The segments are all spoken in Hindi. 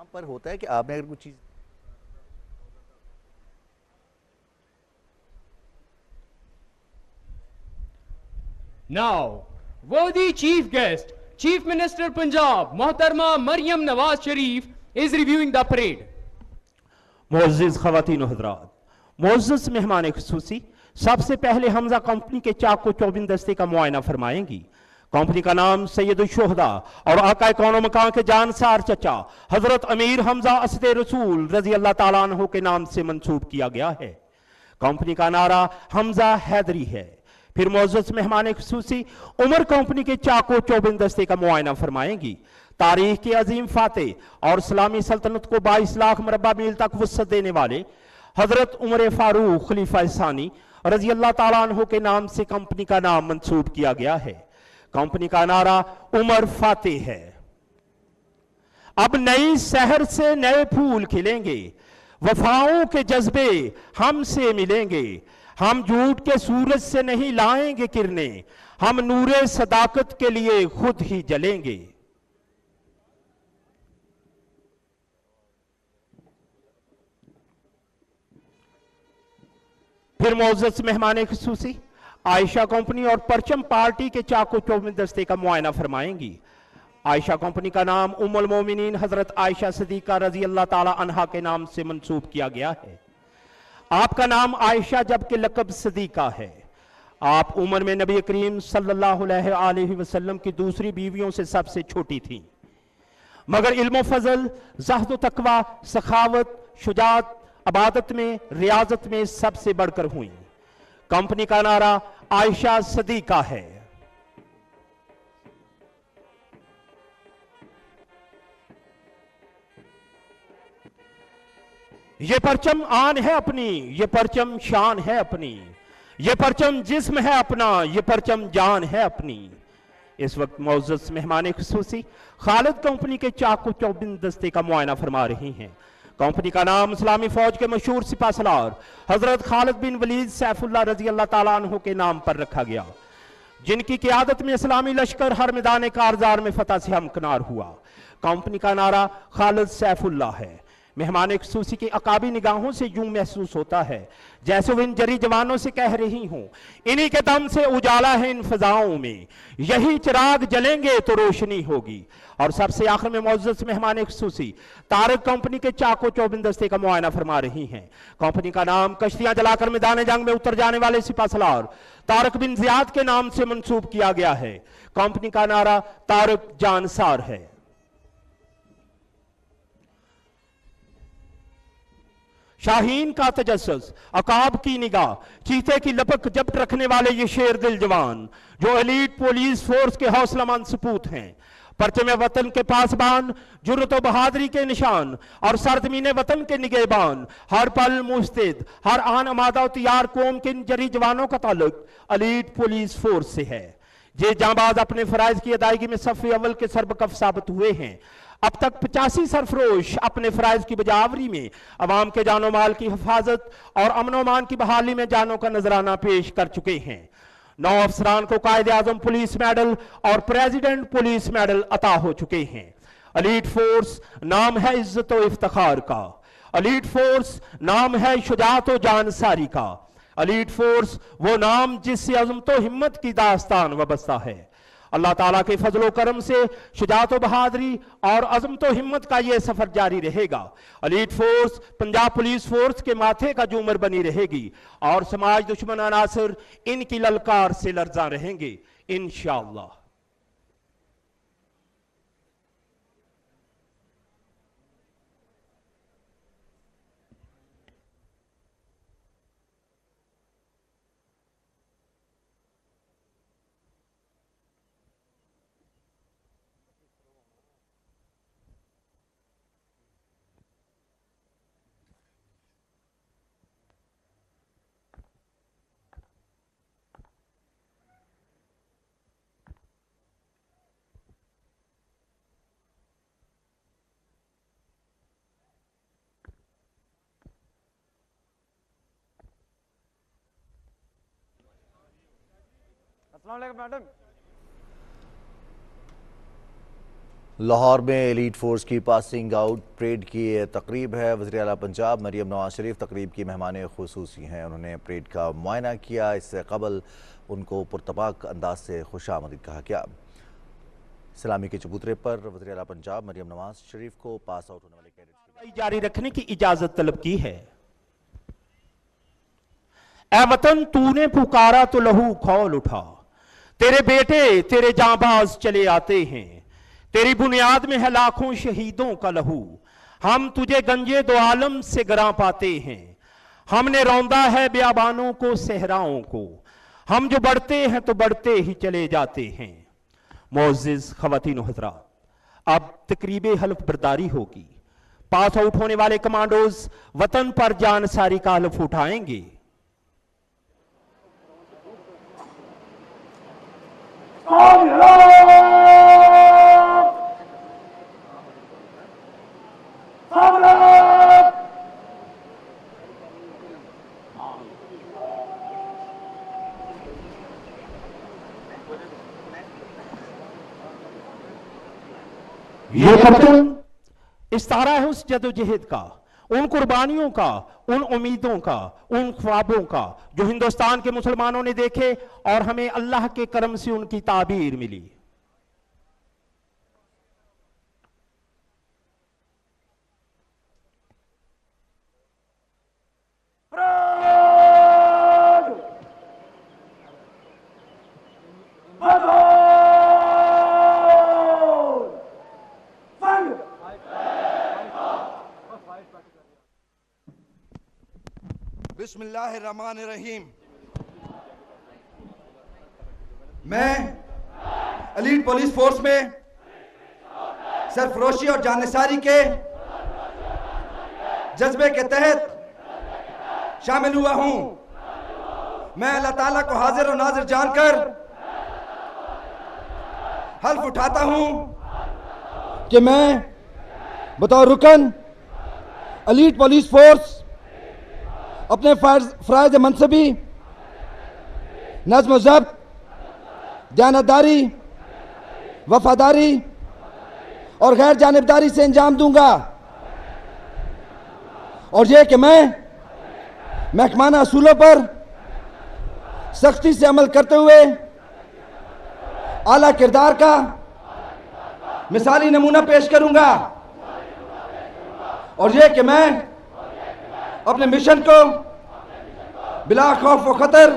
यहाँ पर होता है कि आपने अगर कुछ चीज़ Now, worthy chief guest, Chief Minister Punjab, Mohtarma Maryam Nawaz Sharif is reviewing the parade. मोअज़्ज़िज़ ख़वातीन व हज़रात, मोअज़्ज़िज़ मेहमान ख़ुसूसी, सबसे पहले हमजा कंपनी के चाको चौबिन दस्ते का मुआयना फरमाएंगी। कंपनी का नाम सैयद शुहदा और आका कौनो मकान के जानसार चचा हजरत अमीर हमजा असद रसूल रजी अल्लाह ताला अन्हु के नाम से मंसूब किया गया है। कंपनी का नारा हमजा हैदरी है। फिर मोअज़्ज़िज़ मेहमान ख़ुसूसी उमर कंपनी के चाको चौबिन दस्ते का मुआयना फरमाएंगी। तारीख के अजीम फातेह और इस्लामी सल्तनत को 22 लाख मरबा मील तक वसअत देने वाले हजरत उमर फारूक खलीफा सानी रजी अल्लाह ताला अन्हु के नाम से कंपनी का नाम मंसूब किया गया है। कंपनी का नारा उमर फातेह है। अब नई शहर से नए फूल खिलेंगे, वफाओं के जज्बे हमसे मिलेंगे। हम झूठ के सूरज से नहीं लाएंगे किरणें, हम नूरे सदाकत के लिए खुद ही जलेंगे। फिर मोअज़्ज़िज़ मेहमान ख़ुसूसी आयशा कंपनी और परचम पार्टी के चाको चौबिन दस्ते का मुआयना फरमाएंगी। आयशा कंपनी का नाम उम्मुल मोमिनीन हजरत आयशा सिद्दीक़ा रजी अल्लाह ताला अन्हा के नाम से मंसूब किया गया है। आपका नाम आयशा जबकि लक़ब सिद्दीक़ा है। आप उम्र में नबी करीम सल्लल्लाहु अलैहि वसल्लम की दूसरी बीवियों से सबसे छोटी थीं, मगर इल्म फजल, ज़हद व तकवा, सखावत, शुजात, अबादत में, रियाजत में सबसे बढ़कर हुई। कंपनी का नारा आयशा सिद्दीक़ा है। ये परचम आन है अपनी, ये परचम शान है अपनी, ये परचम जिस्म है अपना, ये परचम जान है अपनी। इस वक्त मोअज़्ज़िज़ मेहमान ख़ुसूसी खालिद कंपनी के चाको चौबिन दस्ते का मुआयना फरमा रही हैं। कंपनी का नाम इस्लामी फौज के मशहूर सिपाहसालार हजरत खालिद बिन वलीद सैफुल्लाह रजी अल्लाह ताला अन्हु के नाम पर रखा गया, जिनकी क़ियादत में इस्लामी लश्कर हर मैदान कारजार में फतह से हमकिनार हुआ। कंपनी का नारा खालिद सैफुल्लाह है। मेहमान ख़ुसूसी की अकाबी निगाहों से यूं महसूस होता है जैसे वो इन जरी जवानों से कह रही हूं, इन्हीं के दम से उजाला है इन फिजाओं में, यही चिराग जलेंगे तो रोशनी होगी। और सबसे आखिर में मोअज़्ज़िज़ मेहमान ख़ुसूसी तारक कंपनी के चाको चौबिन दस्ते का मुआयना फरमा रही हैं। कंपनी का नाम कश्तियां जलाकर मैदान जंग में उतर जाने वाले सिपाहसालार तारक बिन ज़ियाद के नाम से मंसूब किया गया है। कंपनी का नारा तारक जानसार है। शाहीन का तजस्सुस, अकाब की निगाह, चीते की लपक जब्त रखने वाले ये शेर दिल जवान जो एलीट पुलिस फोर्स के हौसलामंद सपूत हैं। परचम वतन के पासबान, जुर्रत व बहादुरी के निशान और सरजमीन वतन के निगहबान, हर पल मुस्तैद, हर आन आमादा तैयार कौम के इन जरी जवानों का ताल्लुक एलीट पुलिस फोर्स से है। ये जांबाज अपने फराइज की अदायगी में सफ़े अव्वल के सरबकफ साबित हुए हैं। अब तक 85 सरफरोश अपने फराइज की बजावरी में अवाम के जानो माल की हिफाजत और अमन अमान की बहाली में जानों का नजराना पेश कर चुके हैं। 9 अफसरान को कायदे आजम पुलिस मेडल और प्रेसिडेंट पुलिस मेडल अता हो चुके हैं। एलीट फोर्स नाम है इज्जत व इफ्तिखार का, एलीट फोर्स नाम है शुजाअत व जानसारी का, एलीट फोर्स वो नाम जिससे अज़मत व हिम्मत की दास्तान वबस्ता है। अल्लाह ताला के फजलो करम से शुजाअत व बहादुरी और अज़मत व हिम्मत का ये सफर जारी रहेगा। Elite force Punjab police force के माथे का जूमर बनी रहेगी और समाज दुश्मन अनासर इनकी ललकार से लर्जा रहेंगे इंशाअल्लाह। अस्सलाम वालेकुम मैडम। लाहौर में एलीट फोर्स की पासिंग आउट परेड की तकरीब है। वज़ीर आला पंजाब मरियम नवाज शरीफ तकरीब की मेहमान खुसूसी हैं। उन्होंने परेड का मुआयना किया। इससे कबल उनको पुरतबाक अंदाज से खुशामदीद कहा गया। सलामी के चबूतरे पर वज़ीर आला पंजाब मरियम नवाज शरीफ को पास आउट होने वाले कैडेट्स जारी रखने की इजाजत तलब की है। ऐ वतन तूने पुकारा तो लहू खौल उठा, तेरे बेटे तेरे जांबाज चले आते हैं, तेरी बुनियाद में है लाखों शहीदों का लहू, हम तुझे गंजे दो आलम से गरा पाते हैं, हमने रौंदा है बियाबानों को सहराओं को, हम जो बढ़ते हैं तो बढ़ते ही चले जाते हैं। मोअज़्ज़िज़ ख़वातीन व हज़रात, अब तकरीब हल्फ बर्दारी होगी। पास आउट होने वाले कमांडोज वतन पर जानसारी का हल्फ उठाएंगे। ये वतन इस्तारा है उस जदोजहद का, उन कुर्बानियों का, उन उम्मीदों का, उन ख्वाबों का जो हिंदुस्तान के मुसलमानों ने देखे और हमें अल्लाह के करम से उनकी ताबीर मिली। बिस्मिल्लाहिर्रहमानिर्रहीम। मैं एलीट पुलिस फोर्स में सरफरोशी और जानिसारी के जज्बे के तहत शामिल हुआ हूं। मैं अल्लाह ताला को हाजिर और नाजिर जानकर हल्फ उठाता हूं कि मैं बतौर रुकन एलीट पुलिस फोर्स अपने फ़राइज़ मनसबी नज़्म ज़ब्त, दयानतदारी, वफादारी और गैर जानिबदारी से अंजाम दूंगा, और यह कि मैं महकमाना असूलों पर सख्ती से अमल करते हुए आला किरदार का मिसाली नमूना पेश करूंगा, और यह कि मैं अपने मिशन को बिला खौफ व खतर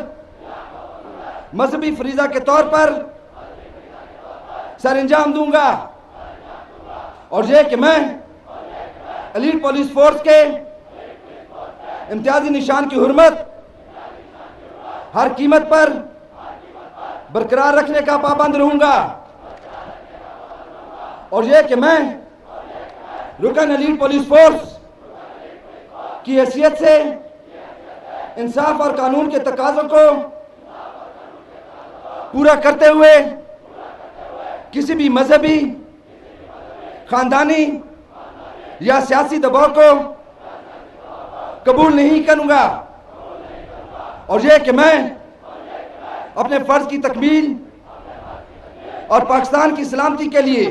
मजहबी फरीजा के तौर पर सर अंजाम दूंगा, और यह कि मैं एलीट पुलिस फोर्स के इम्तियाजी निशान की हुर्मत हर कीमत पर बरकरार रखने का पाबंद रहूंगा, और यह कि मैं रुकन एलीट पुलिस फोर्स की हैसियत से इंसाफ और कानून के तकाज़ों को पूरा करते हुए किसी भी मजहबी, खानदानी या सियासी दबाव को कबूल नहीं करूंगा, और यह कि मैं अपने फर्ज की तकमील और पाकिस्तान की सलामती के लिए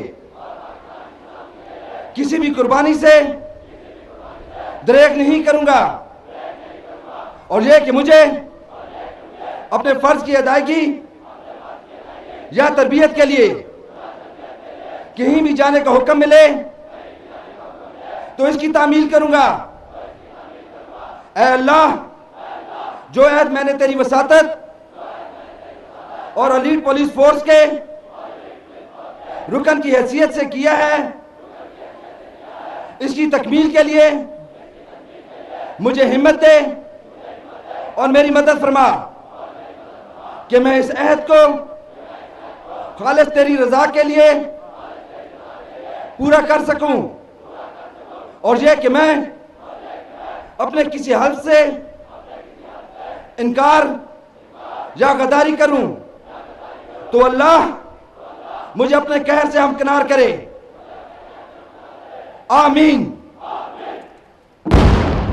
किसी भी कुर्बानी से दरेक नहीं करूंगा, और यह कि मुझे अपने फर्ज की अदायगी या तरबियत के लिए कहीं भी जाने का हुक्म मिले तो इसकी तामील करूंगा। ऐ अल्लाह, जो अहद मैंने तेरी वसातत और एलीट पुलिस फोर्स के रुकन की हैसियत से किया है, इसकी तकमील के लिए मुझे हिम्मत दे और मेरी मदद फरमा कि मैं इस अहद को खालिस तेरी रजा के लिए पूरा कर सकूं, और यह कि मैं अपने किसी हल्फ से इनकार या गद्दारी करूं तो अल्लाह मुझे अपने कहर से हमकिनार करे। आमीन।